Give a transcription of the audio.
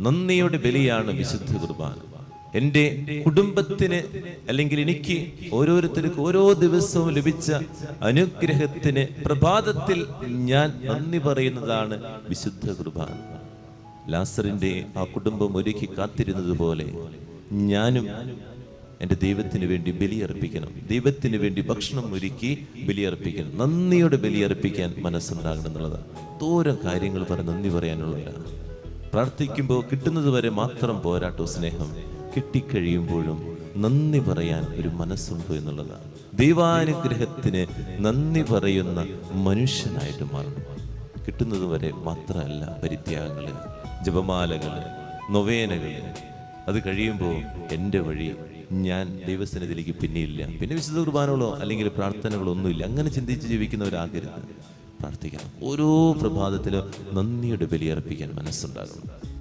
നന്ദിയുടെ ബലിയാണ് വിശുദ്ധ കുർബാന. എൻ്റെ കുടുംബത്തിന്, അല്ലെങ്കിൽ എനിക്ക് ഓരോരുത്തർക്കും ഓരോ ദിവസവും ലഭിച്ച അനുഗ്രഹത്തിന് പ്രഭാതത്തിൽ ഞാൻ നന്ദി പറയുന്നതാണ് വിശുദ്ധ കുർബാന. ലാസറിന്റെ ആ കുടുംബം ഒരുക്കി കാത്തിരുന്നത് പോലെ ഞാനും എൻ്റെ ദൈവത്തിന് വേണ്ടി ബലിയർപ്പിക്കണം, ദൈവത്തിന് വേണ്ടി ഭക്ഷണം ഒരുക്കി ബലിയർപ്പിക്കണം, നന്ദിയോടെ ബലിയർപ്പിക്കാൻ മനസ്സുണ്ടാകണം എന്നുള്ളതാണ്. തോരം കാര്യങ്ങൾ പറഞ്ഞ് നന്ദി പറയാനുള്ളവരാണ്. പ്രാർത്ഥിക്കുമ്പോൾ കിട്ടുന്നത് വരെ മാത്രം പോരാട്ടോ സ്നേഹം, കിട്ടിക്കഴിയുമ്പോഴും നന്ദി പറയാൻ ഒരു മനസ്സുണ്ടോ എന്നുള്ളതാണ്. ദൈവാനുഗ്രഹത്തിന് നന്ദി പറയുന്ന മനുഷ്യനായിട്ട് മാറണം. കിട്ടുന്നത് വരെ മാത്രമല്ല പരിത്യാഗങ്ങള്, ജപമാലകള്, നൊവേനകള്, അത് കഴിയുമ്പോൾ എൻ്റെ വഴി, ഞാൻ ദൈവസന്നിധിയിലേക്ക് പിന്നെയില്ല, പിന്നെ വിശുദ്ധ കുർബാനകളോ അല്ലെങ്കിൽ പ്രാർത്ഥനകളോ ഒന്നുമില്ല, അങ്ങനെ ചിന്തിച്ച് ജീവിക്കുന്നവരാകരുത്. പ്രാർത്ഥിക്കണം. ഓരോ പ്രഭാതത്തിലും നന്ദിയുടെ ബലിയർപ്പിക്കാൻ മനസ്സുണ്ടാകണം.